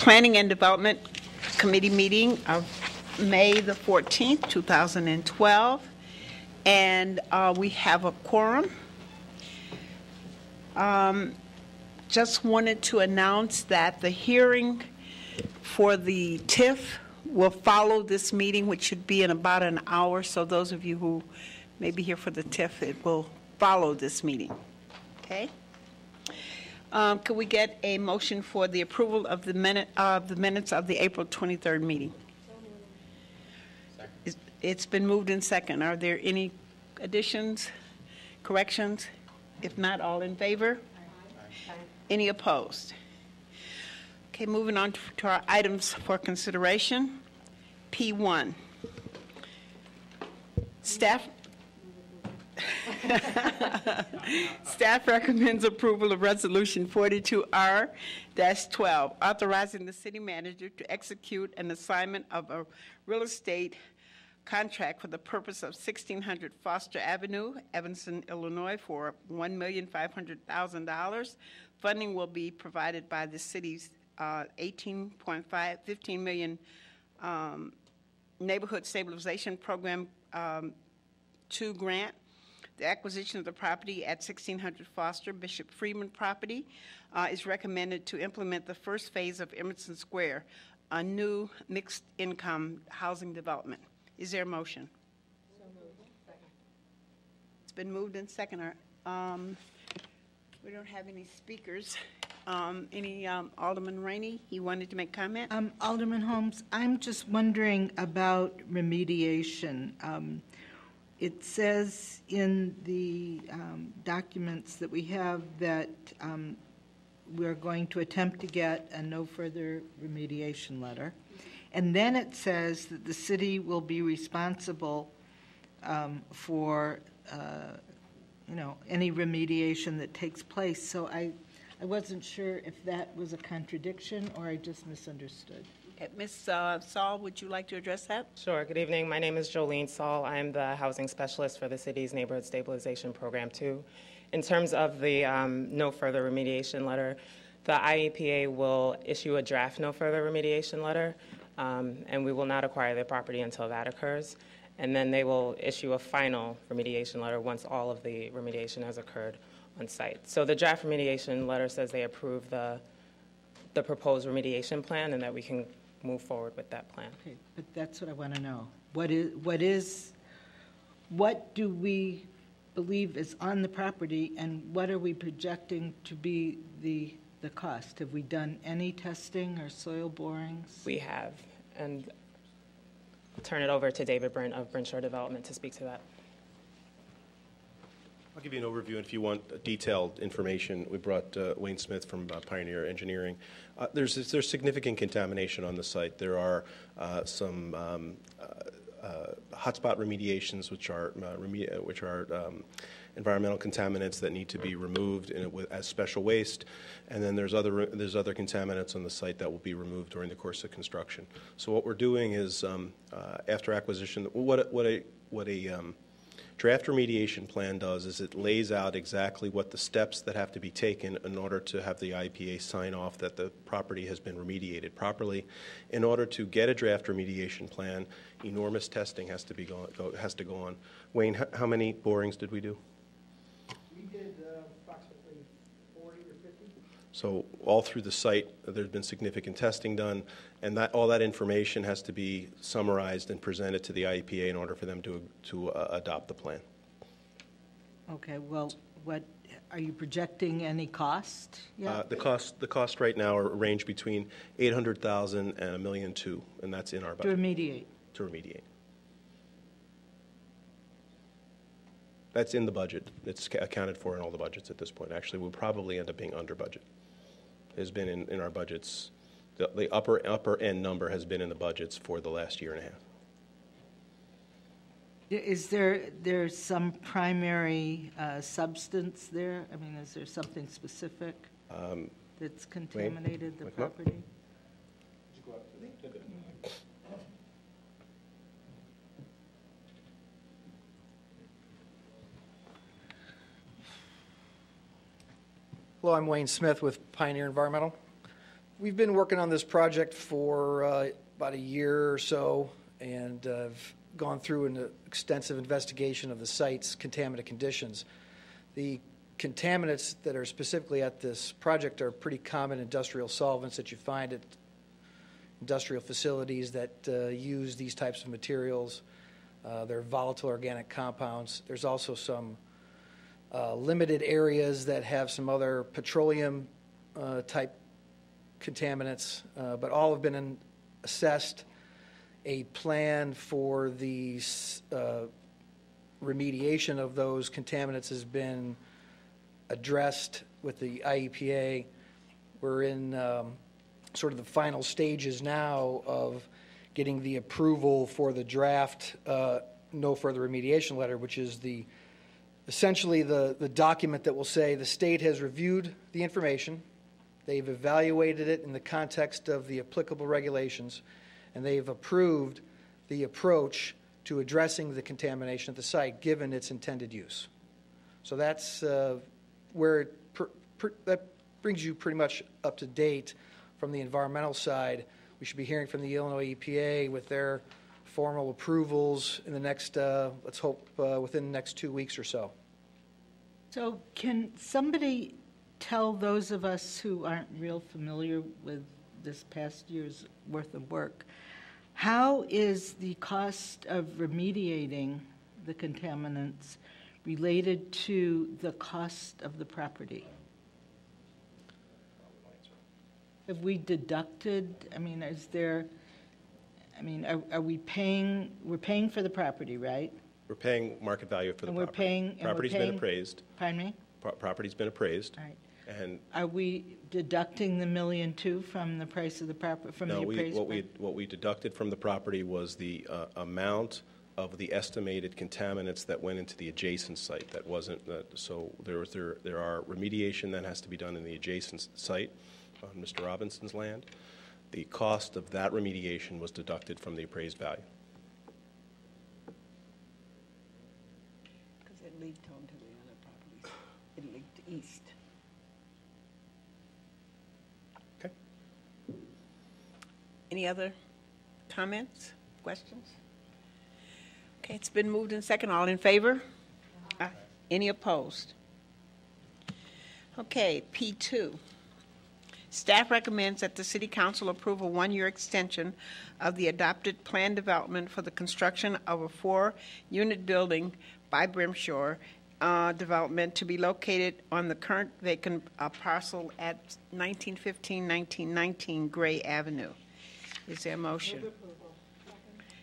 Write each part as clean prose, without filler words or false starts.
Planning and Development Committee meeting of May the 14th, 2012, and we have a quorum. Just wanted to announce that the hearing for the TIF will follow this meeting, which should be in about an hour. So those of you who may be here for the TIF, it will follow this meeting. Okay? Could we get a motion for the approval of the minutes of the April 23rd meeting? It's been moved in second. Are there any additions, corrections? If not, all in favor? Aye. Any opposed? Okay, moving on to our items for consideration. P1. Staff recommends approval of Resolution 42R-12, authorizing the city manager to execute an assignment of a real estate contract for the purpose of 1600 Foster Avenue, Evanston, Illinois, for $1,500,000. Funding will be provided by the city's 15 million Neighborhood Stabilization Program 2 grant. The acquisition of the property at 1600 Foster, Bishop Freeman property, is recommended to implement the first phase of Emerson Square, a new mixed-income housing development. Is there a motion? So moved. Second. It's been moved and seconded. We don't have any speakers. Alderman Rainey, he wanted to make comment? Alderman Holmes, I'm just wondering about remediation. It says in the documents that we have that we're going to attempt to get a no further remediation letter. And then it says that the city will be responsible for, any remediation that takes place. So I wasn't sure if that was a contradiction or I just misunderstood. Ms. Saul, would you like to address that? Sure. Good evening. My name is Jolene Saul. I'm the housing specialist for the city's Neighborhood Stabilization Program 2. In terms of the no further remediation letter, the IEPA will issue a draft no further remediation letter, and we will not acquire the property until that occurs. And then they will issue a final remediation letter once all of the remediation has occurred on site. So the draft remediation letter says they approve the proposed remediation plan and that we can move forward with that plan. Okay, but that's what I want to know. What do we believe is on the property, and what are we projecting to be the cost? Have we done any testing or soil borings? We have, and I'll turn it over to David Brent of Brenshore Development to speak to that. I'll give you an overview, and if you want detailed information, we brought Wayne Smith from Pioneer Engineering. There's significant contamination on the site. There are some hotspot remediations, which are environmental contaminants that need to be removed as special waste, and then there's other contaminants on the site that will be removed during the course of construction. So what we're doing is, after acquisition, what a draft remediation plan does is it lays out exactly what the steps that have to be taken in order to have the IPA sign off that the property has been remediated properly. In order to get a draft remediation plan, enormous testing has to go on. Wayne, how many borings did we do? We did approximately 40 or 50. So all through the site, there's been significant testing done, and all that information has to be summarized and presented to the IEPA in order for them to adopt the plan. Okay. Well, what are you projecting? Any cost? Yeah. The cost right now range between $800,000 and $1.2 million, and that's in our budget. To remediate. To remediate. That's in the budget. It's accounted for in all the budgets at this point. Actually, we'll probably end up being under budget. It has been in our budgets. The upper end number has been in the budgets for the last year and a half. Is there's some primary substance there? I mean, is there something specific that's contaminated the property? Hello, I'm Wayne Smith with Pioneer Environmental. We've been working on this project for about a year or so, and I've gone through an extensive investigation of the site's contaminant conditions. The contaminants that are specifically at this project are pretty common industrial solvents that you find at industrial facilities that use these types of materials. They're volatile organic compounds. There's also some limited areas that have some other petroleum type contaminants, but all have been assessed. A plan for the remediation of those contaminants has been addressed with the IEPA. We're in sort of the final stages now of getting the approval for the draft no further remediation letter, which is essentially the document that will say the state has reviewed the information, they've evaluated it in the context of the applicable regulations, and they've approved the approach to addressing the contamination at the site given its intended use. So that's where that brings you pretty much up to date from the environmental side. We should be hearing from the Illinois EPA with their formal approvals in the next, let's hope, within the next 2 weeks or so. So can somebody tell those of us who aren't real familiar with this past year's worth of work, how is the cost of remediating the contaminants related to the cost of the property? Have we deducted, are we paying, we're paying for the property, right? We're paying market value for the And property. Property's been appraised. Pardon me? Property's been appraised. All right. And Are we deducting the $1.2 million from the price of the property, from the no, appraised price? what we deducted from the property was the amount of the estimated contaminants that went into the adjacent site. That wasn't, so there are remediation that has to be done in the adjacent site on Mr. Robinson's land. The cost of that remediation was deducted from the appraised value. Because it leaked onto the other properties. It leaked east. Okay. Any other comments, questions? Okay, it's been moved and second. All in favor? Aye. Any opposed? Okay, P2. Staff recommends that the City Council approve a 1-year extension of the adopted plan development for the construction of a 4-unit building by Brimshore development to be located on the current vacant parcel at 1919 Gray Avenue. Is there a motion?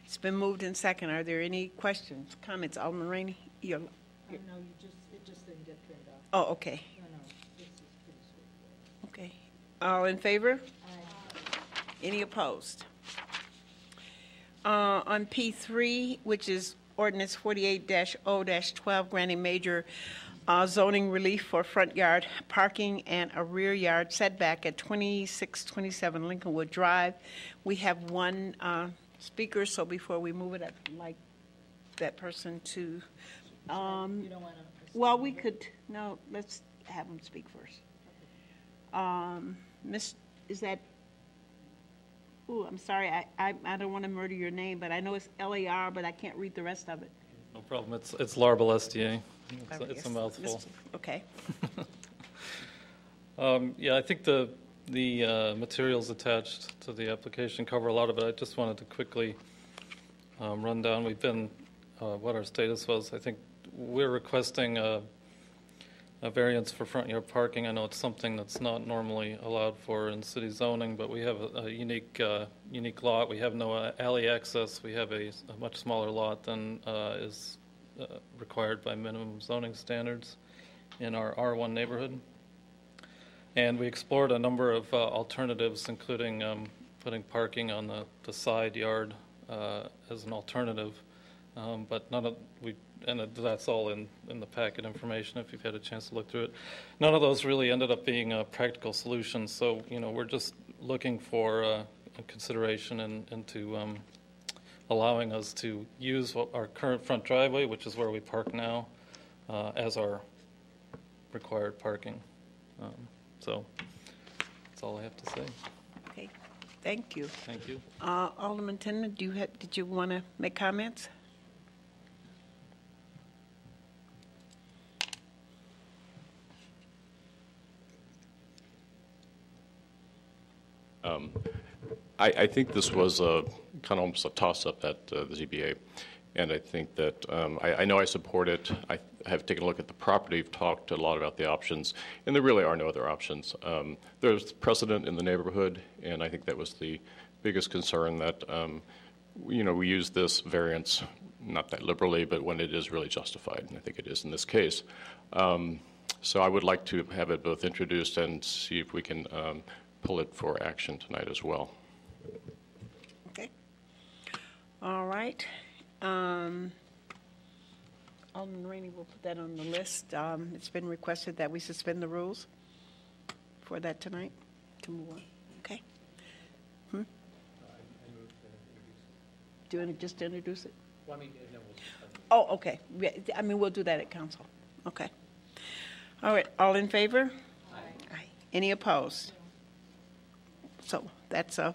It's been moved and second. Are there any questions, comments? Alderman Rainey? No, it just didn't get turned off. Oh, okay. No, this is pretty straightforward. Okay. All in favor? Aye. Any opposed? On P3, which is ordinance 48-0-12, granting major zoning relief for front yard parking and a rear yard setback at 2627 Lincolnwood Drive. We have one speaker, so before we move it, I'd like that person to, You don't want to... well, we could, no, let's have him speak first. Miss, is that, ooh, I'm sorry, I don't want to murder your name, but I know it's L-A-R, but I can't read the rest of it. No problem. It's Larble SDA. It's a mouthful. Okay. Yeah, I think the materials attached to the application cover a lot of it. I just wanted to quickly run down. We've been, what our status was. I think we're requesting a variance for front yard parking. I know it's something that's not normally allowed for in city zoning, but we have a unique lot. We have no alley access. We have a much smaller lot than is required by minimum zoning standards in our R1 neighborhood. And we explored a number of alternatives, including putting parking on the side yard as an alternative. But none of that's all in the packet information if you've had a chance to look through it. None of those really ended up being practical solutions. So we're just looking for consideration into allowing us to use our current front driveway, which is where we park now, as our required parking. So that's all I have to say. Thank you. Thank you. Alderman Tennant, did you want to make comments? I think this was a kind of almost a toss-up at the ZBA, and I think that I know I support it. I have taken a look at the property, talked a lot about the options, and there really are no other options. There's precedent in the neighborhood, and I think that was the biggest concern that we use this variance not that liberally, but when it is really justified, and I think it is in this case. So I would like to have it both introduced and see if we can pull it for action tonight as well. Okay. All right. Alderman Rainey will put that on the list. It's been requested that we suspend the rules for that tonight to move on. Okay. Do you want to just introduce it? Oh, okay. I mean, we'll do that at council. Okay. All right. All in favor? Aye. Any opposed? So that's a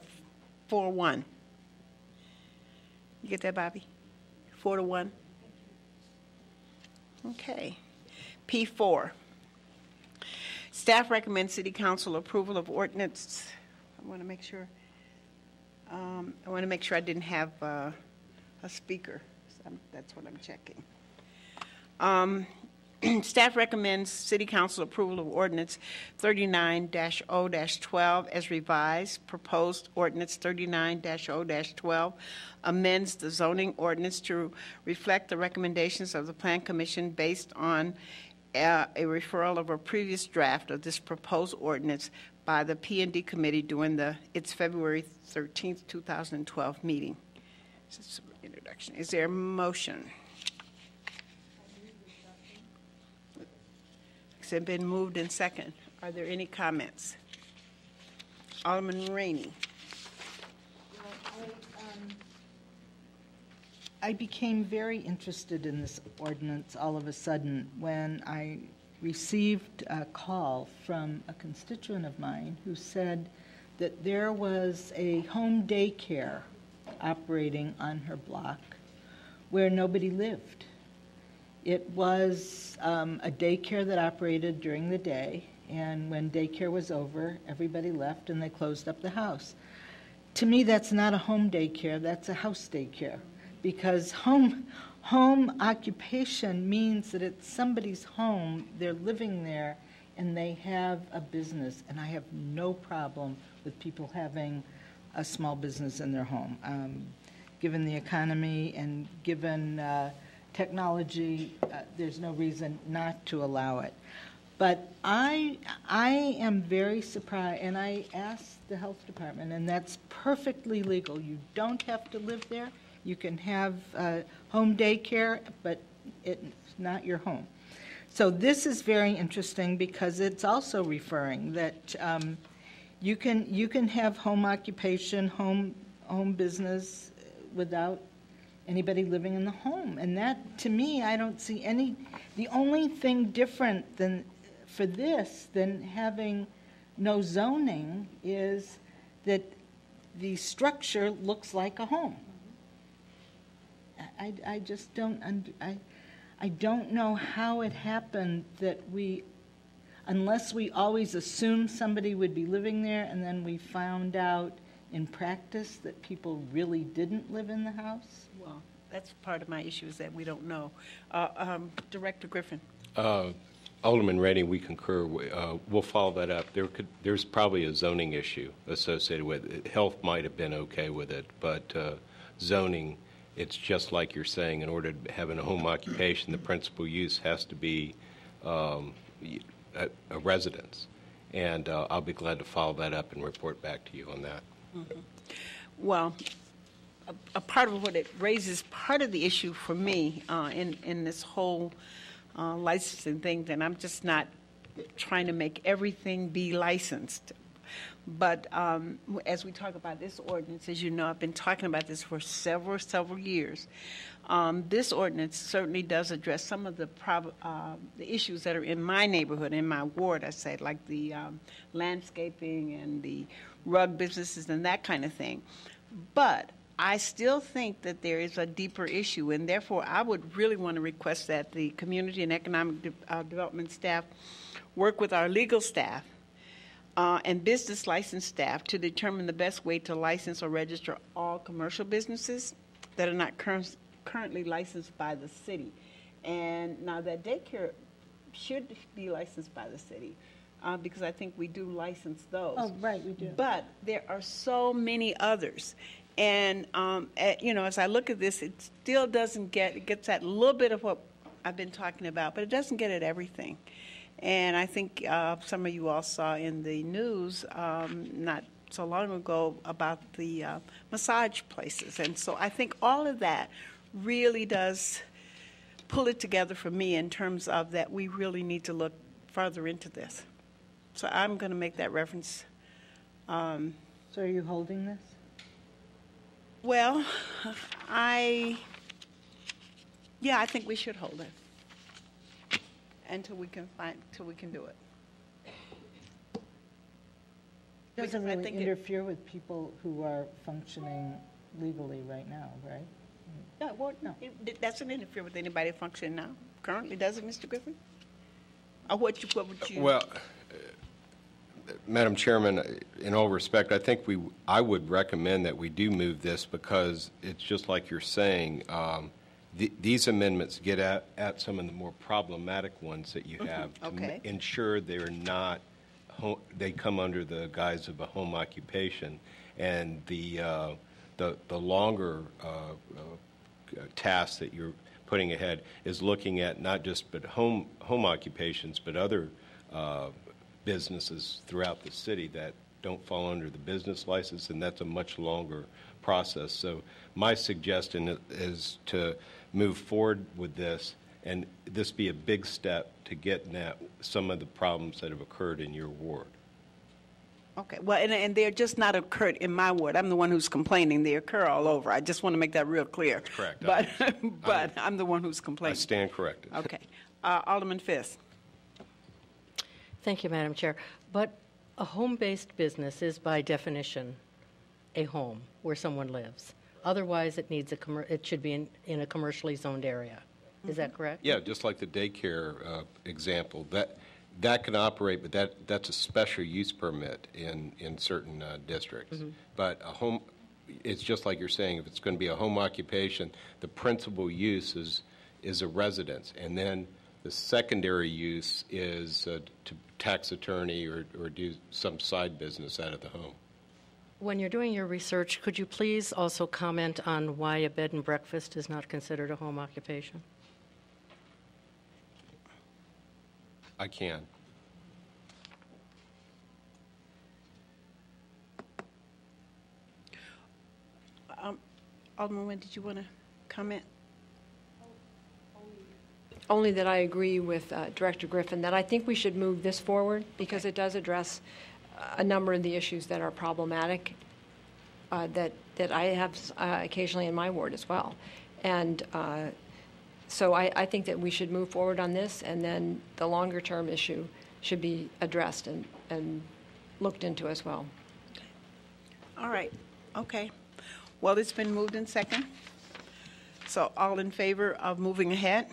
4-1. You get that, Bobby? 4-1. Okay. P4. Staff recommends City Council approval of ordinance. I want to make sure. I didn't have a speaker. So that's what I'm checking. Staff recommends City Council approval of ordinance 39-0-12 as revised. Proposed ordinance 39-0-12 amends the zoning ordinance to reflect the recommendations of the Plan Commission based on a referral of a previous draft of this proposed ordinance by the P&D Committee during its February 13th, 2012 meeting. This is an introduction. Is there a motion? It's been moved and second. Are there any comments? Alderman Rainey. I became very interested in this ordinance all of a sudden when I received a call from a constituent of mine who said that there was a home daycare operating on her block where nobody lived. It was a daycare that operated during the day, and when daycare was over, everybody left and they closed up the house. To me, that's not a home daycare, that's a house daycare, because home occupation means that it's somebody's home, they're living there, and they have a business, and I have no problem with people having a small business in their home. Given the economy and given technology, there's no reason not to allow it. But I am very surprised, and I asked the health department, and that's perfectly legal. You don't have to live there. You can have home daycare, but it's not your home. So this is very interesting because it's also referring that you can have home occupation, home business without anybody living in the home. And that, to me, I don't see the only thing different than for this than having no zoning is that the structure looks like a home. I just don't, I don't know how it happened that unless we always assumed somebody would be living there and then we found out in practice that people really didn't live in the house. Well, that's part of my issue is that we don't know. Director Griffin. Alderman Redding, we concur. We'll follow that up. There's probably a zoning issue associated with it. Health might have been okay with it, but zoning, it's just like you're saying, in order to have a home occupation, the principal use has to be a residence. And I'll be glad to follow that up and report back to you on that. Mm-hmm. Well, a part of what it raises, part of the issue for me in this whole licensing thing, then I'm just not trying to make everything be licensed. But as we talk about this ordinance, as you know, I've been talking about this for several years. This ordinance certainly does address some of the issues that are in my neighborhood, in my ward, I say, like the landscaping and the rug businesses and that kind of thing. But I still think that there is a deeper issue, and therefore I would really want to request that the Community and Economic Development staff work with our legal staff and business license staff to determine the best way to license or register all commercial businesses that are not currently licensed by the city. And now that daycare should be licensed by the city because I think we do license those. Oh, right, we do. But there are so many others. And, as I look at this, it still doesn't it gets at a little bit of what I've been talking about, but it doesn't get at everything. And I think some of you all saw in the news not so long ago about the massage places. And so I think all of that really does pull it together for me in terms of that we really need to look further into this. So I'm going to make that reference. So are you holding this? Well, I think we should hold it until we can do it. Doesn't Because I really think interfere with people who are functioning legally right now, right? No, well, No. it doesn't interfere with anybody functioning now. Currently, does it, Mr. Griffin? Or what would you? Well, Madam Chairman, in all respect, I think I would recommend that we do move this because it's just like you're saying, these amendments get at some of the more problematic ones that you have to ensure they're not, they come under the guise of a home occupation. And the longer task that you're putting ahead is looking at not just home occupations, but other businesses throughout the city that don't fall under the business license, and that's a much longer process. So my suggestion is to move forward with this, and this be a big step to getting at some of the problems that have occurred in your ward. Okay, well, and they're just not occurred in my ward. I'm the one who's complaining. They occur all over. I just want to make that real clear. Correct. But I'm the one who's I complaining. stand corrected. Okay. Alderman Fisk. Thank you, Madam Chair. But a home-based business is by definition a home where someone lives. Otherwise, it should be in a commercially zoned area. Is that correct? Yeah, just like the daycare example. That can operate, but that's a special use permit in certain districts. Mm-hmm. But a home, it's just like you're saying, if it's going to be a home occupation, the principal use is a residence, and then the secondary use is to tax attorney or do some side business out of the home. When you're doing your research, could you please also comment on why a bed and breakfast is not considered a home occupation? I can. Alderman Nguyen, did you want to comment? Only that I agree with Director Griffin that I think we should move this forward because it does address a number of the issues that are problematic that I have occasionally in my ward as well. And so I think that we should move forward on this, and then the longer term issue should be addressed and looked into as well. All right. Okay. Well, it's been moved in second. So all in favor of moving ahead?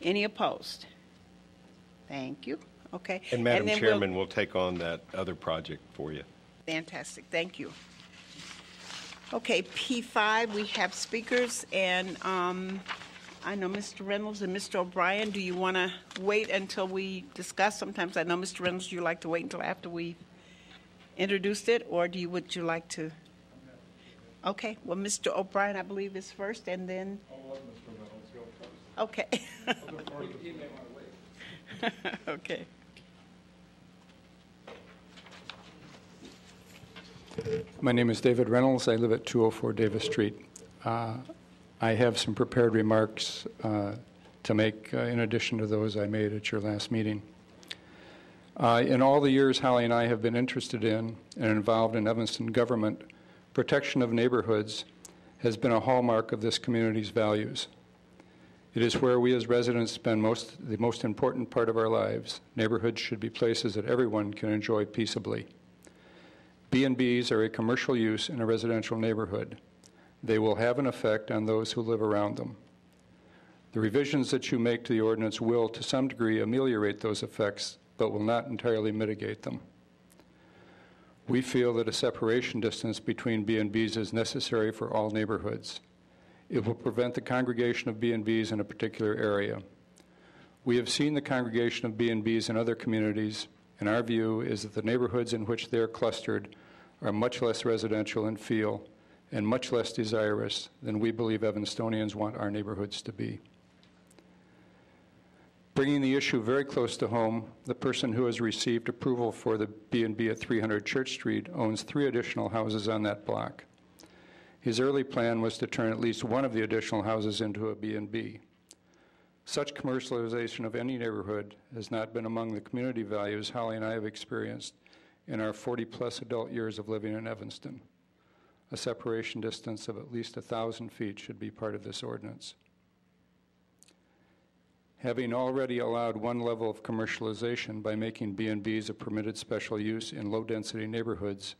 Any opposed? Thank you. Okay. And Madam Chairman, we'll take on that other project for you. Fantastic. Thank you. Okay, P5, we have speakers, and I know Mr. Reynolds and Mr. O'Brien, do you want to wait until we discuss? Sometimes I know, Mr. Reynolds, you like to wait until after we introduced it, or would you like to? Okay, well, Mr. O'Brien, I believe, is first, and then. I'll let Mr. Reynolds go first. Okay. He may want to wait. Okay. My name is David Reynolds. I live at 204 Davis Street. I have some prepared remarks to make in addition to those I made at your last meeting. In all the years Holly and I have been interested in and involved in Evanston government, protection of neighborhoods has been a hallmark of this community's values. It is where we as residents spend the most important part of our lives. Neighborhoods should be places that everyone can enjoy peaceably. B&Bs are a commercial use in a residential neighborhood. They will have an effect on those who live around them. The revisions that you make to the ordinance will, to some degree, ameliorate those effects, but will not entirely mitigate them. We feel that a separation distance between B&Bs is necessary for all neighborhoods. It will prevent the congregation of B&Bs in a particular area. We have seen the congregation of B&Bs in other communities, and our view is that the neighborhoods in which they're clustered are much less residential in feel and much less desirous than we believe Evanstonians want our neighborhoods to be. Bringing the issue very close to home, the person who has received approval for the B&B at 300 Church Street owns 3 additional houses on that block. His early plan was to turn at least one of the additional houses into a B&B. Such commercialization of any neighborhood has not been among the community values Holly and I have experienced in our 40-plus adult years of living in Evanston. A separation distance of at least 1,000 feet should be part of this ordinance. Having already allowed one level of commercialization by making B&Bs a permitted special use in low-density neighborhoods,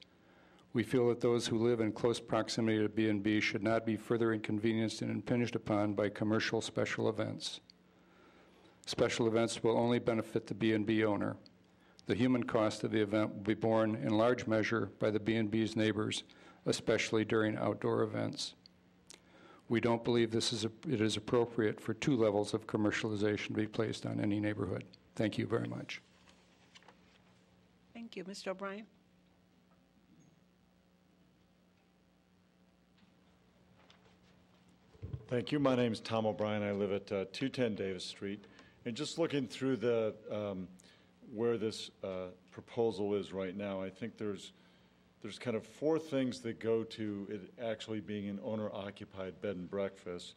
we feel that those who live in close proximity to B&B should not be further inconvenienced and impinged upon by commercial special events. Special events will only benefit the B&B owner. The human cost of the event will be borne in large measure by the B&B's neighbors, especially during outdoor events. We don't believe it is appropriate for 2 levels of commercialization to be placed on any neighborhood. Thank you very much. Thank you. Mr. O'Brien? Thank you. My name is Tom O'Brien. I live at 210 Davis Street. And just looking through the where this proposal is right now, I think there's kind of 4 things that go to it actually being an owner-occupied bed and breakfast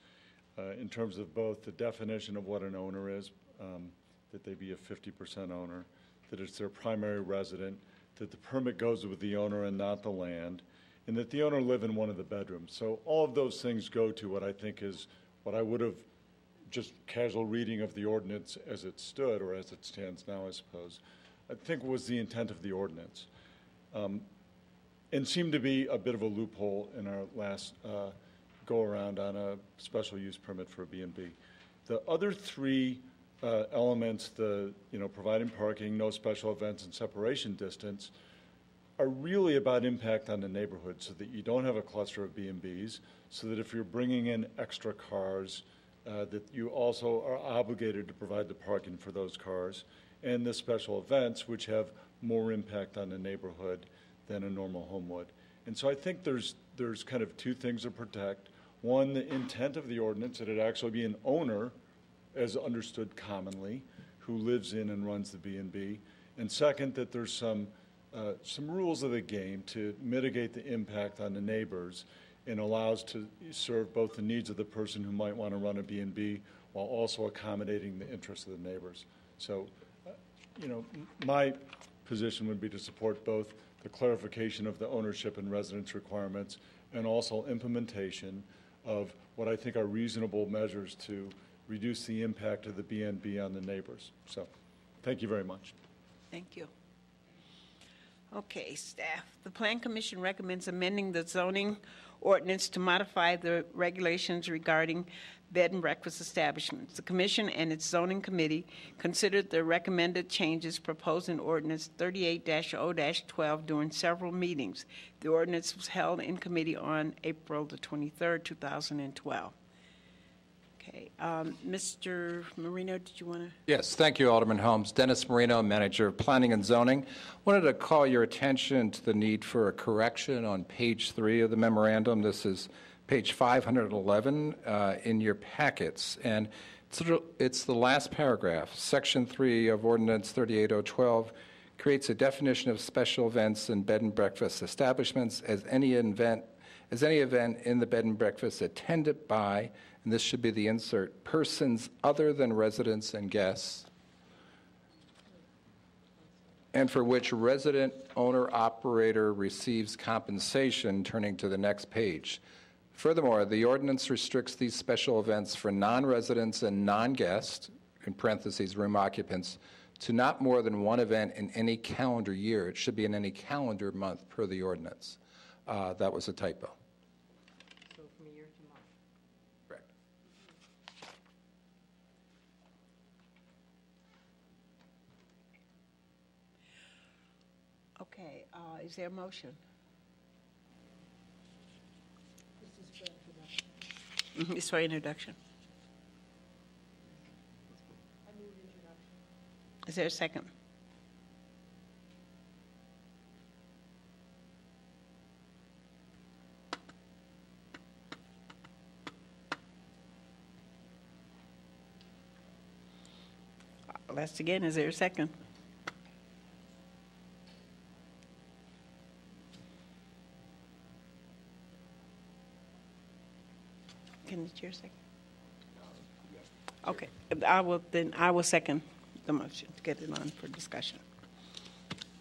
in terms of both the definition of what an owner is, that they be a 50% owner, that it's their primary resident, that the permit goes with the owner and not the land, and that the owner live in one of the bedrooms. So all of those things go to what I think is what I would have just casual reading of the ordinance as it stood, or as it stands now, I suppose, I think was the intent of the ordinance. And seemed to be a bit of a loophole in our last go-around on a special use permit for a B&B. The other 3 elements, providing parking, no special events, and separation distance, are really about impact on the neighborhood so that you don't have a cluster of B&Bs, so that if you're bringing in extra cars, that you also are obligated to provide the parking for those cars, and the special events, which have more impact on the neighborhood than a normal home would. And so I think there's kind of 2 things to protect. One, the intent of the ordinance, that it actually be an owner, as understood commonly, who lives in and runs the B&B. And second, that there's some rules of the game to mitigate the impact on the neighbors and allows to serve both the needs of the person who might want to run a B&B while also accommodating the interests of the neighbors. So, my position would be to support both the clarification of the ownership and residence requirements and also implementation of what I think are reasonable measures to reduce the impact of the B&B on the neighbors. So, thank you very much. Thank you. Okay, staff. The Plan Commission recommends amending the zoning ordinance to modify the regulations regarding bed and breakfast establishments. The Commission and its zoning committee considered the recommended changes proposed in Ordinance 38-0-12 during several meetings. The ordinance was held in committee on April the 23rd, 2012. Okay, Mr. Marino, did you want to? Yes, thank you, Alderman Holmes. Dennis Marino, Manager of Planning and Zoning. Wanted to call your attention to the need for a correction on page 3 of the memorandum. This is page 511 in your packets, and it's the last paragraph. Section 3 of Ordinance 38012 creates a definition of special events and bed and breakfast establishments as any event in the bed and breakfast attended by, and this should be the insert, persons other than residents and guests. and for which resident owner-operator receives compensation, turning to the next page. Furthermore, the ordinance restricts these special events for non-residents and non-guests, in parentheses, room occupants, to not more than one event in any calendar year. It should be in any calendar month per the ordinance. That was a typo. So from year to month. Correct. Okay, is there a motion? It's for introduction. Is there a second? I'll ask again, is there a second? Can the chair second? Okay, I will second the motion to get it on for discussion.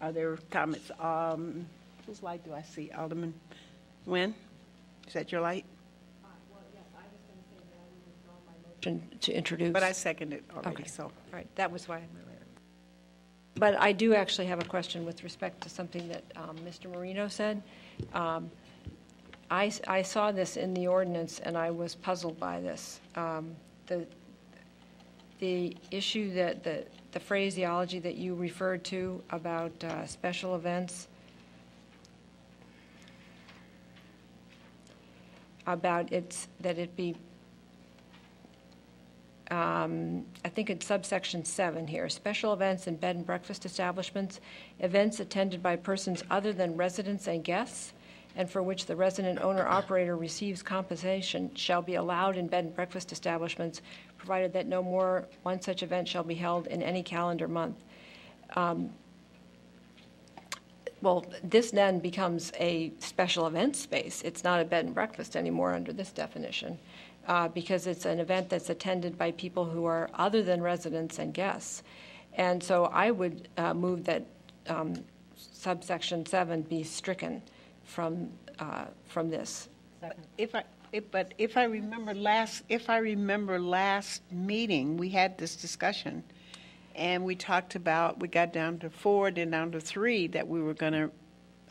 Are there comments? Whose light do I see? Alderman Nguyen? Is that your light? Well, yes, I was going to say that I would withdraw my motion to introduce. But I seconded already, Okay. so. All right, that was why. But I do actually have a question with respect to something that Mr. Marino said. I saw this in the ordinance, and I was puzzled by this. The issue that, the phraseology that you referred to about special events, about that it be, I think it's subsection 7 here, special events in bed and breakfast establishments, events attended by persons other than residents and guests, and for which the resident owner-operator receives compensation shall be allowed in bed and breakfast establishments, provided that no more one such event shall be held in any calendar month. Well, this then becomes a special event space. It's not a bed and breakfast anymore under this definition, because it's an event that's attended by people who are other than residents and guests. And so I would move that subsection 7 be stricken from this. But if I remember last meeting, we had this discussion, and we talked about, we got down to 4, then down to 3 that we were going to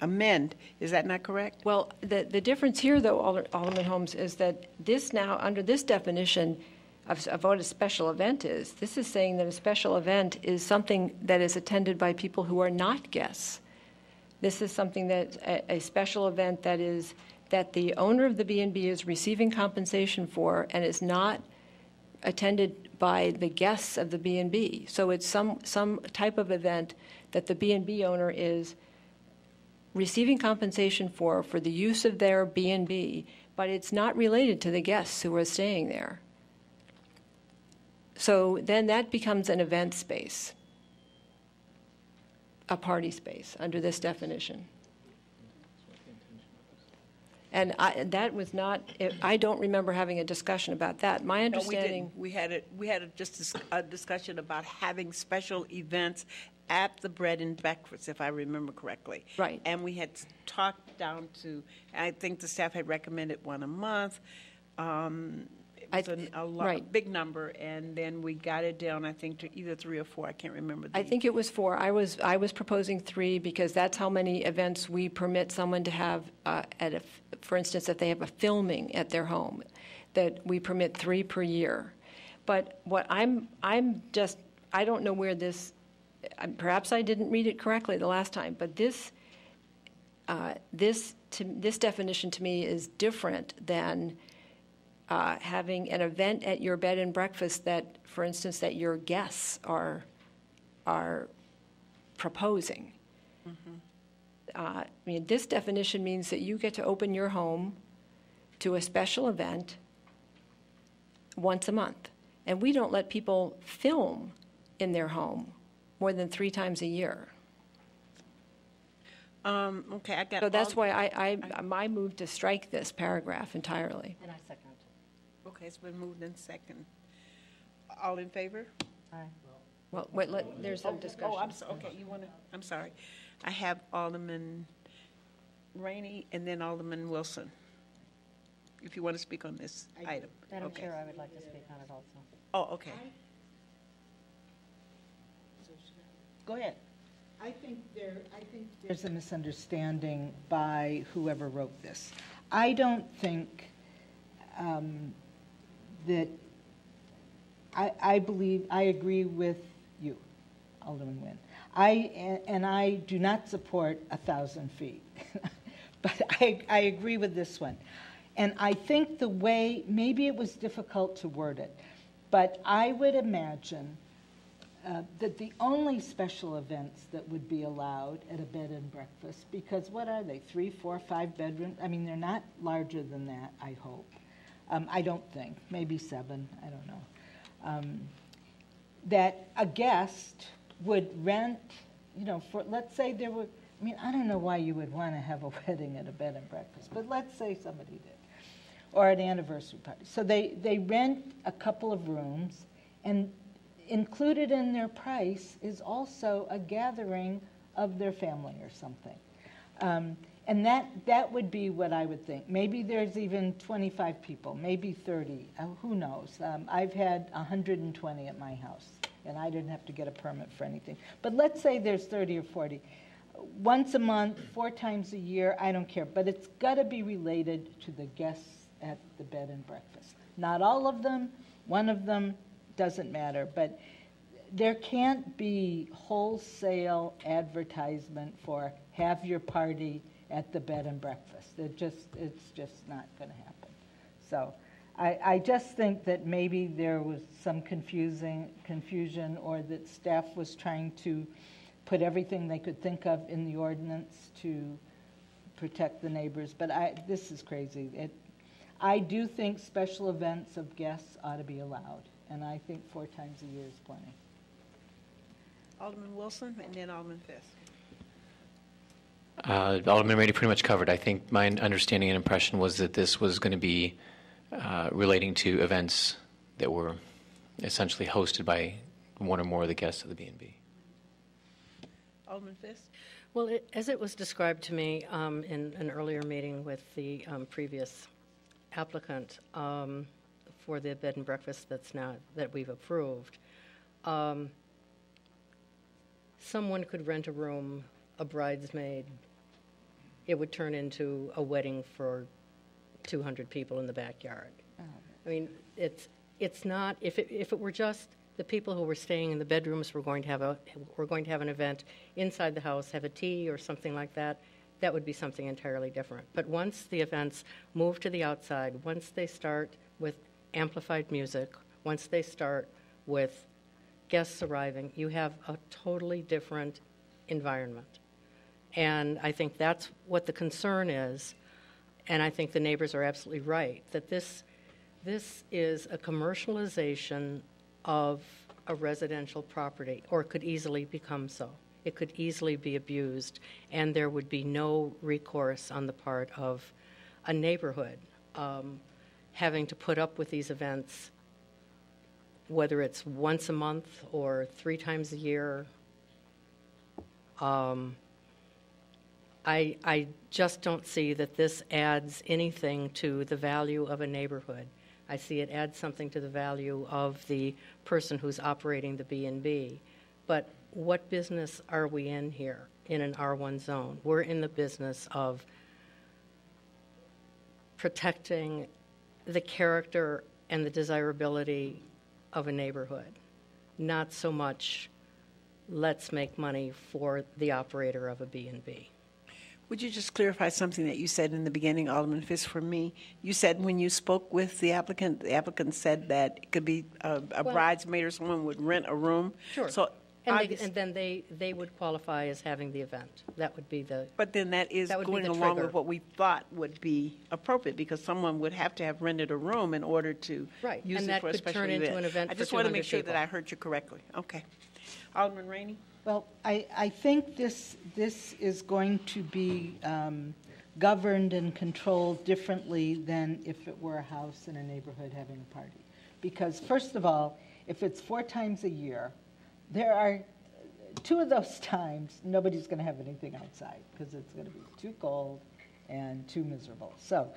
amend. Is that not correct? Well, the difference here, though, Alderman Holmes, is that this now, under this definition of what a special event is, this is saying that a special event is something that is attended by people who are not guests. This is something that, a special event that is, that the owner of the B&B is receiving compensation for and is not attended by the guests of the B&B. So it's some type of event that the B&B owner is receiving compensation for the use of their B&B, but it's not related to the guests who are staying there. So then that becomes an event space, a party space under this definition. And that was not, I don't remember having a discussion about that. My understanding. No, we didn't. We had just a discussion about having special events at the bread and breakfast, if I remember correctly. Right. And we had talked down to, I think the staff had recommended one a month. It was a big number, and then we got it down, I think, to either 3 or 4. I can't remember. I think it was 4. I was proposing 3 because that's how many events we permit someone to have for instance, if they have a filming at their home, that we permit 3 per year. But what I'm just, I don't know where this, perhaps I didn't read it correctly the last time, but this definition to me is different than having an event at your bed and breakfast that, for instance, that your guests are proposing. Mm-hmm. I mean, this definition means that you get to open your home to a special event once a month. And we don't let people film in their home more than 3 times a year. Okay, I got. So that's why I moved to strike this paragraph entirely. And I second. Okay, it's been moved in second. All in favor? Aye. Well, wait, there's some discussion. Oh, okay, I'm sorry. I have Alderman Rainey and then Alderman Wilson, if you want to speak on this item. Madam Okay. Chair, I would like to speak on it also. Oh, okay. Go ahead. I think there's a misunderstanding by whoever wrote this. I don't think that, I believe, I agree with you, Alderman Nguyen. I do not support 1,000 feet, but I agree with this one. And I think the way, maybe it was difficult to word it, but I would imagine that the only special events that would be allowed at a bed and breakfast, because what are they, 3, 4, 5 bedrooms? I mean, they're not larger than that, I hope. I don't think, maybe 7, I don't know. That a guest would rent, for, let's say there were, I mean, I don't know why you would want to have a wedding at a bed and breakfast, but let's say somebody did, or an anniversary party. So they rent a couple of rooms, and included in their price is also a gathering of their family or something. And that would be what I would think. Maybe there's even 25 people, maybe 30, who knows? I've had 120 at my house, and I didn't have to get a permit for anything. But let's say there's 30 or 40. Once a month, 4 times a year, I don't care. But it's got to be related to the guests at the bed and breakfast. Not all of them, one of them, doesn't matter. But there can't be wholesale advertisement for have your party at the bed and breakfast. It's just not going to happen. So I just think that maybe there was some confusion, or that staff was trying to put everything they could think of in the ordinance to protect the neighbors. But this is crazy. I do think special events of guests ought to be allowed, and I think 4 times a year is plenty. Alderman Wilson and then Alderman Fisk. Alderman Rady pretty much covered. I think my understanding and impression was that this was going to be relating to events that were essentially hosted by one or more of the guests of the B&B. Alderman Fisk? Well, as it was described to me in an earlier meeting with the previous applicant for the bed and breakfast that we've approved, someone could rent a room, a bridesmaid. It would turn into a wedding for 200 people in the backyard. I mean, it's not, if it were just the people who were staying in the bedrooms were going to have an event inside the house, have a tea or something like that, that would be something entirely different. But once the events move to the outside, once they start with amplified music, once they start with guests arriving, you have a totally different environment. And I think that's what the concern is, and I think the neighbors are absolutely right, that this is a commercialization of a residential property, or it could easily become so. It could easily be abused, and there would be no recourse on the part of a neighborhood having to put up with these events, whether it's once a month or 3 times a year. I just don't see that this adds anything to the value of a neighborhood. I see it adds something to the value of the person who's operating the B&B. But what business are we in here in an R1 zone? We're in the business of protecting the character and the desirability of a neighborhood, not so much let's make money for the operator of a B&B. Would you just clarify something that you said in the beginning, Alderman Fisk, for me? You said when you spoke with the applicant said that it could be a bridesmaid or someone would rent a room. Sure. So and then they would qualify as having the event. That would be the. But then that is going along with what we thought would be appropriate, because someone would have to have rented a room in order to use it for a special event. And that could turn into an event I for 200 just want to make sure people. that I heard you correctly. Okay. Alderman Rainey? Well, I think this is going to be governed and controlled differently than if it were a house in a neighborhood having a party. Because, first of all, if it's 4 times a year, there are two of those times nobody's going to have anything outside because it's going to be too cold and too miserable. So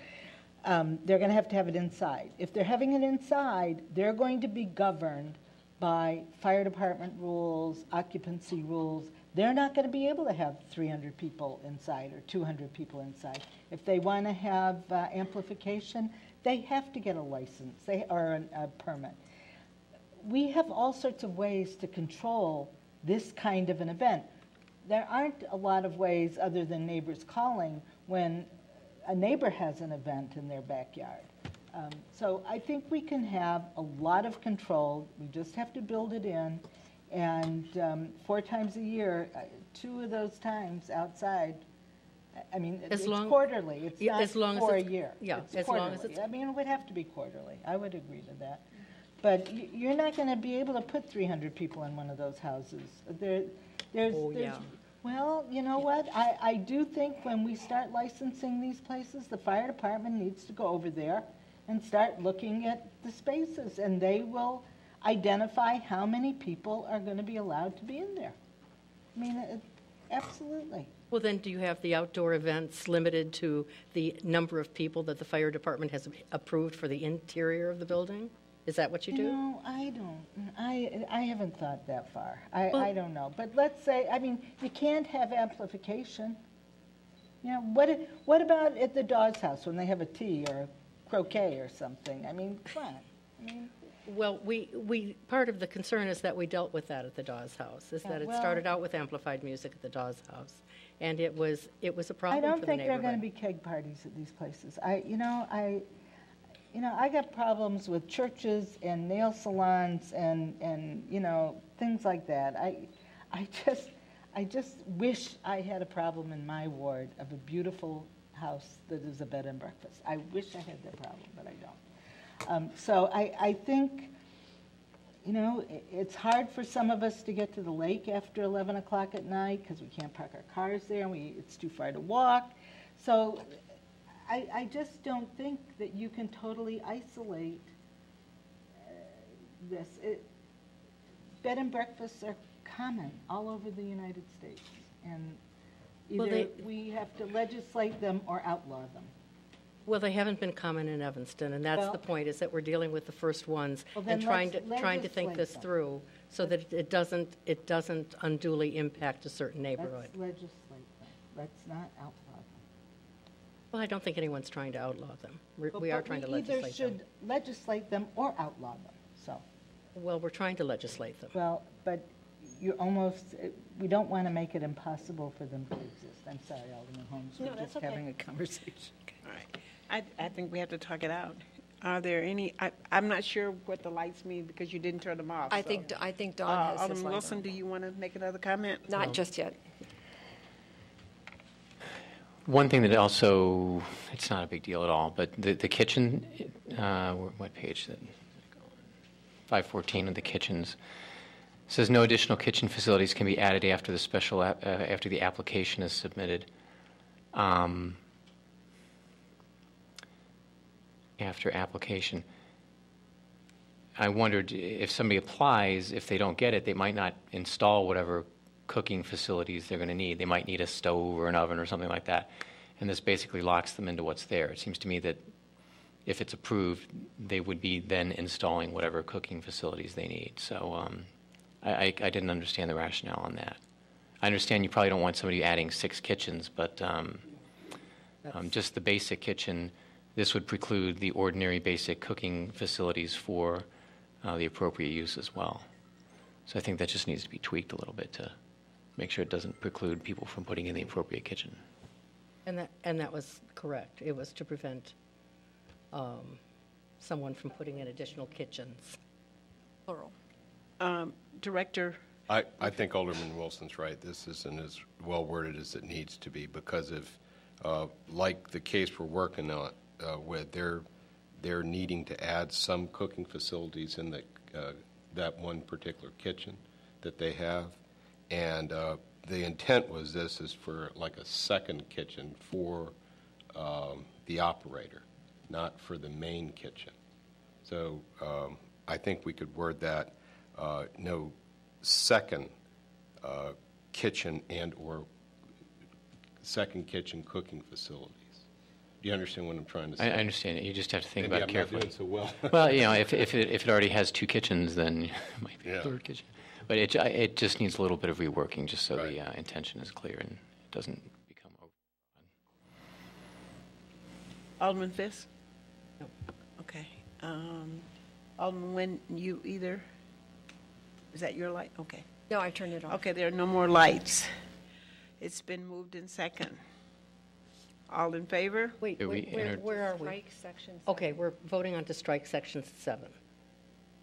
they're going to have it inside. If they're having it inside, they're going to be governed by fire department rules, occupancy rules. They're not going to be able to have 300 people inside or 200 people inside. If they want to have amplification, they have to get a license or a permit. We have all sorts of ways to control this kind of an event. There aren't a lot of ways other than neighbors calling when a neighbor has an event in their backyard. So I think we can have a lot of control. We just have to build it in. And 4 times a year, 2 of those times outside, I mean, it's quarterly. It's not as long for as a year. Yeah, it's as quarterly. long as it's... I mean, it would have to be quarterly. I would agree to that. But you're not going to be able to put 300 people in one of those houses. Well, you know what? I do think when we start licensing these places, the fire department needs to go over there and start looking at the spaces, and they will identify how many people are going to be allowed to be in there. I mean, absolutely. Well, then do you have the outdoor events limited to the number of people that the fire department has approved for the interior of the building? Is that what you do? No, I don't. I haven't thought that far. I don't know. But let's say, I mean, you can't have amplification. You know, what about at the Dawes house when they have a tea or a croquet or something? I mean, come on. I mean, well, we part of the concern is that we dealt with that at the Dawes house, is that it started out with amplified music at the Dawes house, and it was a problem for the neighborhood. I don't think there are going to be keg parties at these places. I got problems with churches and nail salons and things like that. I just wish I had a problem in my ward of a beautiful house that is a bed and breakfast. I wish I had that problem, but I don't. So I think, it's hard for some of us to get to the lake after 11 o'clock at night because we can't park our cars there and it's too far to walk. So I just don't think that you can totally isolate this. Bed and breakfasts are common all over the United States, and either we have to legislate them or outlaw them. Well, they haven't been common in Evanston, and that's the point, is that we're dealing with the first ones and trying to think this through so that it doesn't unduly impact a certain neighborhood. Let's legislate them. Let's not outlaw them. Well, I don't think anyone's trying to outlaw them. We are trying to legislate them. We either should legislate them or outlaw them, so. Well, we're trying to legislate them. Well, but we don't want to make it impossible for them to exist. I'm sorry, Alderman Holmes, we're just having a conversation. All right. I think we have to talk it out. Are there any, I'm not sure what the lights mean because you didn't turn them off. I think Don has his Alderman light Wilson, on. do you want to make another comment? Not just yet. One thing that also, it's not a big deal at all, but the kitchen, what page? 514 of the kitchens says no additional kitchen facilities can be added after the application is submitted. After application. I wondered if somebody applies, if they don't get it, they might not install whatever cooking facilities they're going to need. They might need a stove or an oven or something like that. And this basically locks them into what's there. It seems to me that if it's approved, they would be then installing whatever cooking facilities they need. So I didn't understand the rationale on that. I understand you probably don't want somebody adding 6 kitchens, but just the basic kitchen, this would preclude the ordinary basic cooking facilities for the appropriate use as well. So I think that just needs to be tweaked a little bit to make sure it doesn't preclude people from putting in the appropriate kitchen. And that was correct. It was to prevent someone from putting in additional kitchens. Plural. Director? I think Alderman Wilson's right. This isn't as well worded as it needs to be because of, like the case we're working on, where they're needing to add some cooking facilities in that one particular kitchen that they have, and the intent was this is for like a second kitchen for the operator, not for the main kitchen. So I think we could word that no second kitchen and/or second kitchen cooking facilities. Do you understand what I'm trying to say? I understand it. You just have to think Maybe about it I'm not carefully. doing so well. Well, if it already has two kitchens, then it might be a third kitchen. But it just needs a little bit of reworking, just so the intention is clear and it doesn't become over. Alderman Fisk? No. Okay. Alderman Nguyen, you either? Is that your light? Okay. No, I turned it off. Okay, there are no more lights. It's been moved in second. All in favor? Wait, Did we enter- where are we? Strike section. Okay, we're voting on to strike section 7.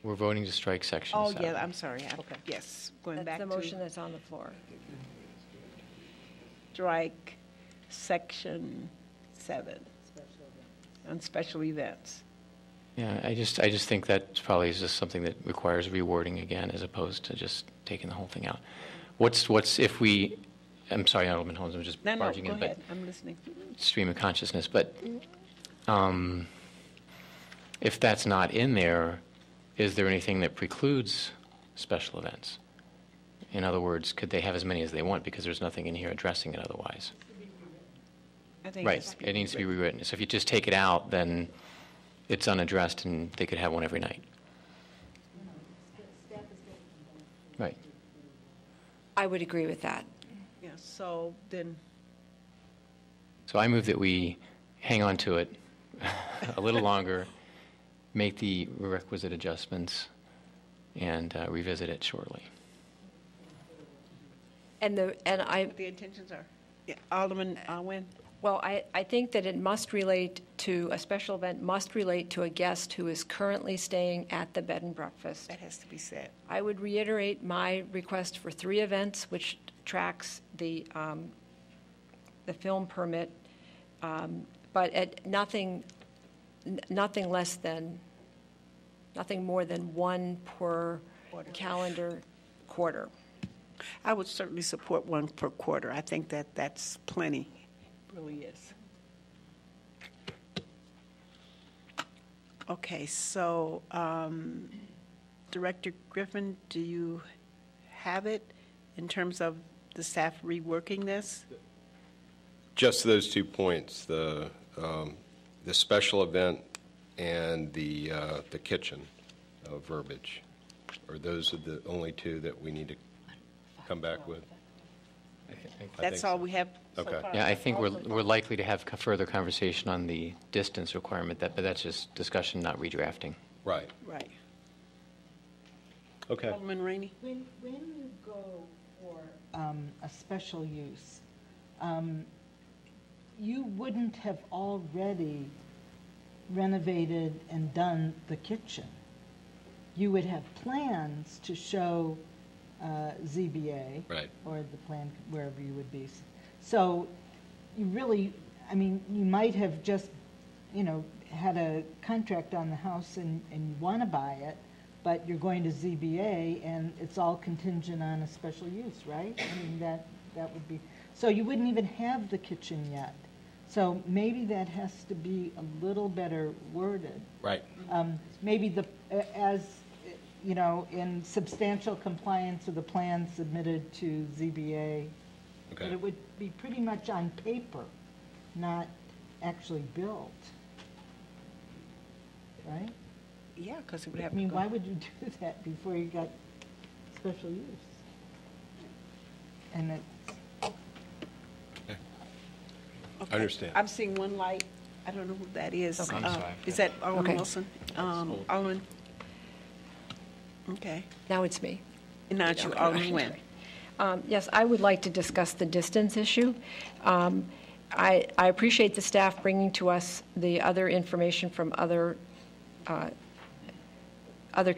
We're voting to strike section Oh, 7. yeah, I'm sorry. Okay. Yes, going That's back the to motion that's on the floor. strike section 7 on special events. Yeah, I just think that probably is just something that requires rewording again, as opposed to just taking the whole thing out. What's if we? I'm sorry, Alderman Holmes, I'm just No, barging go in, ahead. but I'm listening. stream of consciousness. But if that's not in there, is there anything that precludes special events? In other words, could they have as many as they want because there's nothing in here addressing it otherwise? I think Right, it's- it needs to be rewritten. So if you just take it out, then it's unaddressed and they could have one every night. Right. I would agree with that. Yeah, so then, So I move that we hang on to it a little longer, make the requisite adjustments, and revisit it shortly. And I, the intentions are, yeah, Alderman Nguyen? well, I think that it must relate to, a special event must relate to a guest who is currently staying at the bed and breakfast. That has to be said. I would reiterate my request for 3 events, which tracks the film permit, but at nothing more than 1 per calendar quarter. I would certainly support 1 per quarter. I think that that's plenty, really is. Okay, so Director Griffin, do you have it in terms of the staff reworking this? Just those 2 points, the special event and the kitchen verbiage, or those are the only 2 that we need to come back with. That's all we have so Okay. far. Yeah, I think we're likely to have further conversation on the distance requirement, but that's just discussion, not redrafting. Right. Right. Okay. Alderman Rainey? When you go for a special use, you wouldn't have already renovated and done the kitchen. You would have plans to show ZBA. Right. Or the plan, wherever you would be. So you really, I mean, you might have just, had a contract on the house and you want to buy it, but you're going to ZBA and it's all contingent on a special use, right? I mean, that would be, so you wouldn't even have the kitchen yet. So maybe that has to be a little better worded. Right. Maybe as, in substantial compliance with the plan submitted to ZBA. Okay. But it would be pretty much on paper, not actually built. Right? Yeah, because it would have I to mean, go. why would you do that before you got special use? And it's, Okay. I understand. I'm seeing 1 light. I don't know who that is. Okay. I'm sorry. Is that Alderman Okay. Wilson? Alderman? Okay. Now it's me. And now it's you, Okay, Alderman okay. Nguyen. Yes, I would like to discuss the distance issue. I appreciate the staff bringing to us the other information from other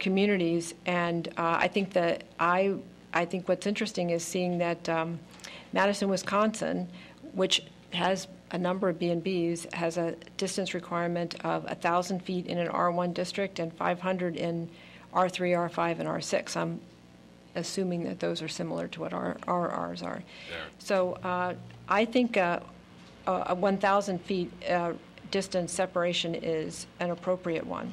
communities, and I think that I think what's interesting is seeing that Madison, Wisconsin, which has a number of B&Bs, has a distance requirement of 1,000 feet in an R1 district and 500 in R3, R5, and R6. I'm assuming that those are similar to what our Rs are. So I think a 1,000 feet distance separation is an appropriate one.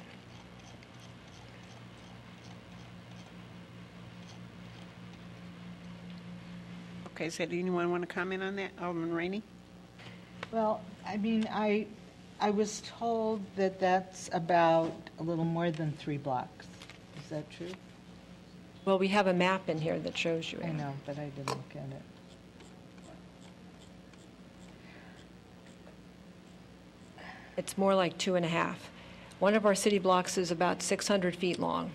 Okay, so do anyone want to comment on that? Alderman Rainey? Well, I mean, I was told that that's about a little more than 3 blocks. Is that true? Well, we have a map in here that shows you. I know, but I didn't look at it. It's more like 2.5. One of our city blocks is about 600 feet long.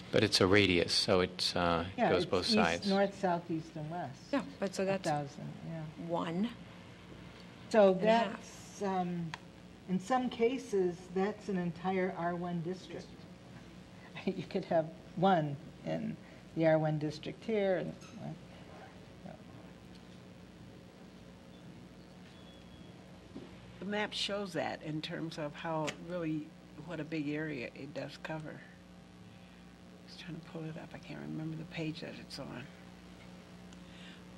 But it's a radius, so it Yeah, goes it's both east, sides. north, south, east, and west. Yeah, but so that's 1,000, yeah. 1. So and a half. that's, in some cases, that's an entire R1 district. You could have one in the R1 district here, and The map shows that in terms of how really, what a big area it does cover. I was trying to pull it up. I can't remember the page that it's on.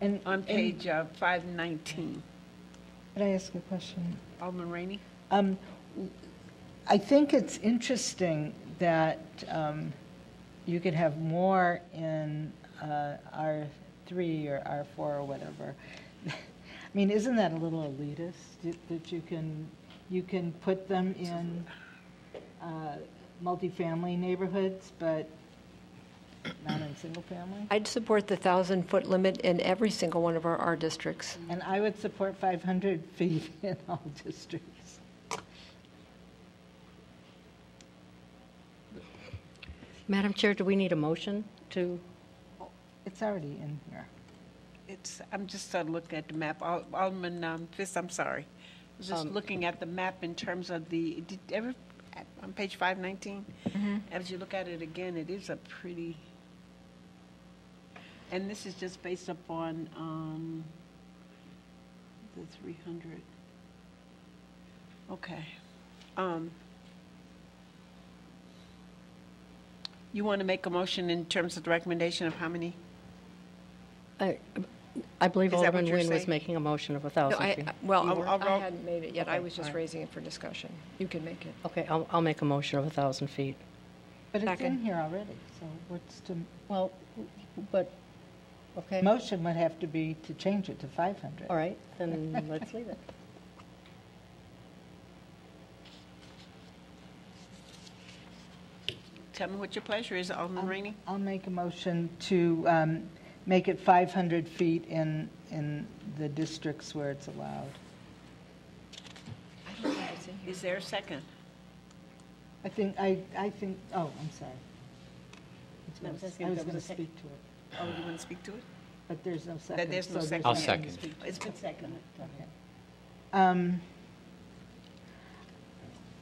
and On page 519. Could I ask a question? Alderman Rainey? I think it's interesting that you could have more in R3 or R4 or whatever. I mean, isn't that a little elitist that you can put them in multifamily neighborhoods, but not in single family? I'd support the 1,000-foot limit in every single one of our R districts. And I would support 500 feet in all districts. Madam Chair, do we need a motion to? It's already in here. I'm just looking at the map. Alderman Fisk, I'm sorry. I was just looking at the map in terms of on page 519, as you look at it again, it is a pretty, and this is just based upon the 300. Okay. You want to make a motion in terms of the recommendation of how many? I believe Is that what Alderman you're Nguyen was saying? making a motion of No, 1,000 feet. I hadn't made it yet. I Okay, was just all right. raising it for discussion. You can make it. Okay, I'll make a motion of 1,000 feet. But it's in Second. here already, so what's to, Well, but, okay. motion would have to be to change it to 500. All right, then let's leave it. Tell me what your pleasure is, Alderman Rainey. I'll make a motion to make it 500 feet in the districts where it's allowed. Is there a second? I think, oh, I'm sorry. No, that's I was good. going to speak to it, Oh, you want to speak to it? but there's no second. There's no so second. I'll nothing to second. speak to. It's been seconded. Okay.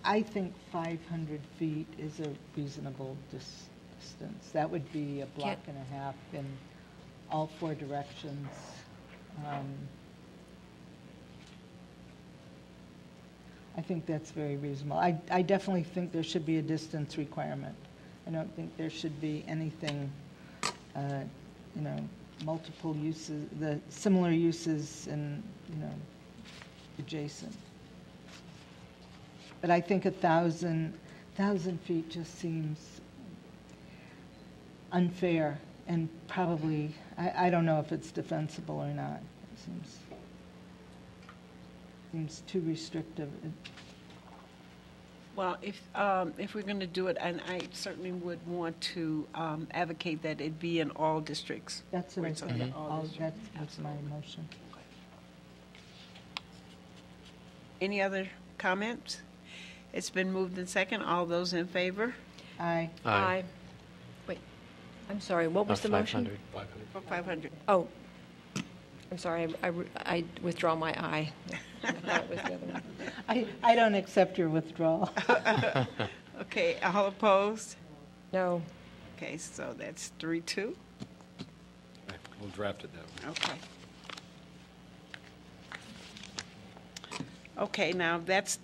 I think 500 feet is a reasonable distance. That would be a block and a half in all 4 directions. I think that's very reasonable. I definitely think there should be a distance requirement. I don't think there should be anything, multiple uses, the similar uses and, adjacent. But I think 1,000 feet just seems unfair and probably, I don't know if it's defensible or not. It seems too restrictive. Well, if we're going to do it, and I certainly would want to advocate that it be in all districts. That's what Where I it's said. under all districts. That's my motion. Any other comments? It's been moved in second. All those in favor? Aye. Aye. Wait, I'm sorry, what was the motion? 500. For 500. Oh, I'm sorry, I withdraw my aye. I thought it was the other one. I don't accept your withdrawal. Okay, all opposed? No. Okay, so that's 3-2. We'll draft it that way. Okay. Okay, now that's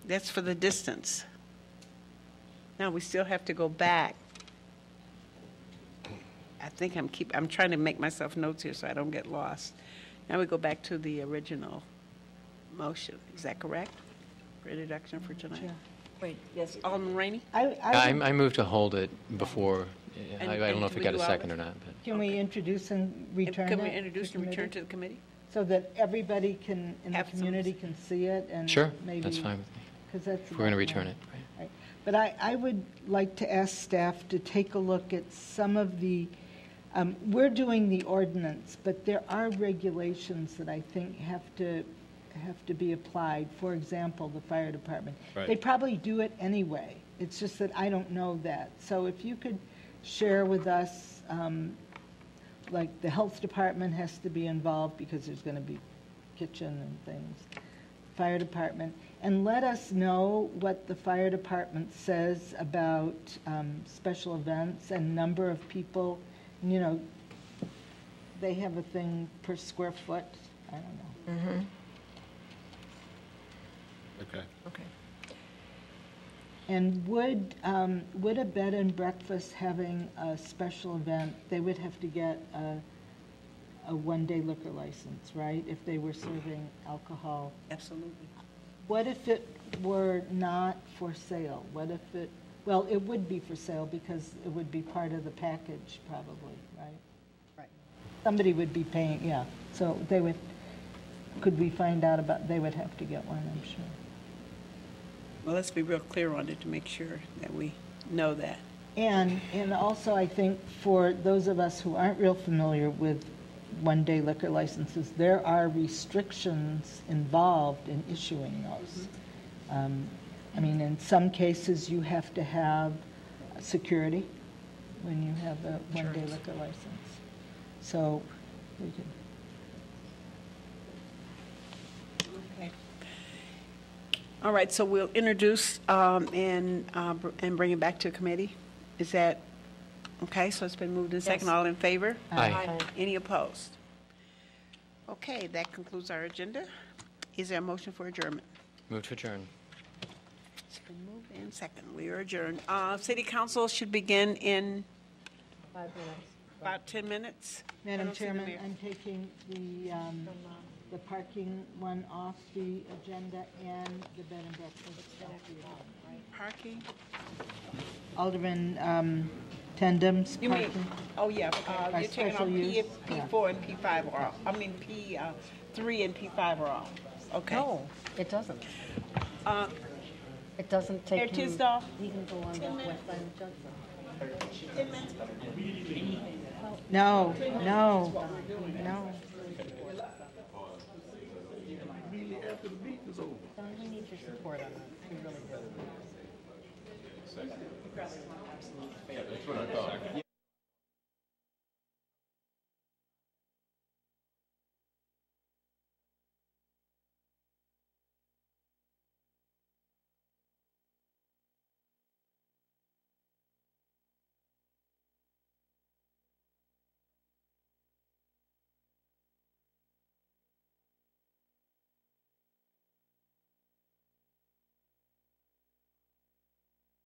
that's for the distance. Now we still have to go back. I think I'm trying to make myself notes here so I don't get lost. Now we go back to the original motion. Is that correct? For introduction for tonight? Yeah. Wait, Yes, Alderman Rainey? I move to hold it before And- I don't know and if we we got do a all second this? or not, but. Can we introduce and return it? Can we introduce to and return committee? to the committee? So that everybody can, in the Have some- community can see it and Sure, maybe. that's fine with me. Because that's. If we're going to about return right. it, right. Right. But I would like to ask staff to take a look at some of the, we're doing the ordinance, but there are regulations that I think have to be applied. For example, the fire department. Right. They probably do it anyway. It's just that I don't know that. So if you could share with us, like the health department has to be involved because there's going to be kitchen and things, fire department, and let us know what the fire department says about special events and number of people. You know, they have a thing per square foot. I don't know. Okay. Okay. And would a bed and breakfast having a special event, they would have to get a one-day liquor license, right? If they were serving alcohol. Absolutely. What if it were not for sale? What if it, well, it would be for sale because it would be part of the package probably, right? Right. Somebody would be paying, yeah. So they would, could we find out about, they would have to get one, I'm sure. Well, let's be real clear on it to make sure that we know that. And also, I think for those of us who aren't real familiar with one-day liquor licenses, there are restrictions involved in issuing those. I mean, in some cases, you have to have security when you have a one-day liquor license. So we could. Okay. All right, so we'll introduce and bring it back to committee. Is that okay? So it's been moved and second. All in favor? Aye. Any opposed? Okay, that concludes our agenda. Is there a motion for adjournment? Move to adjourn. It's been moved and second. We are adjourned. City Council should begin in 5 minutes. about 10 minutes. I Madam don't see the Chairman, mayor. I'm taking the parking one off the agenda and the bed and breakfast off the agenda. Parking? Alderman Tandem's You mean, parking. oh, yeah, By you're taking off special P, use? P4 and P5 are off. I mean, P3 and P5 are off. Okay. No, it doesn't. Uh, It doesn't Mayor take him. Tisdall? He can go on that West Side of Judson. 10 minutes. No, no, no. Don, we need your support on that. We really do.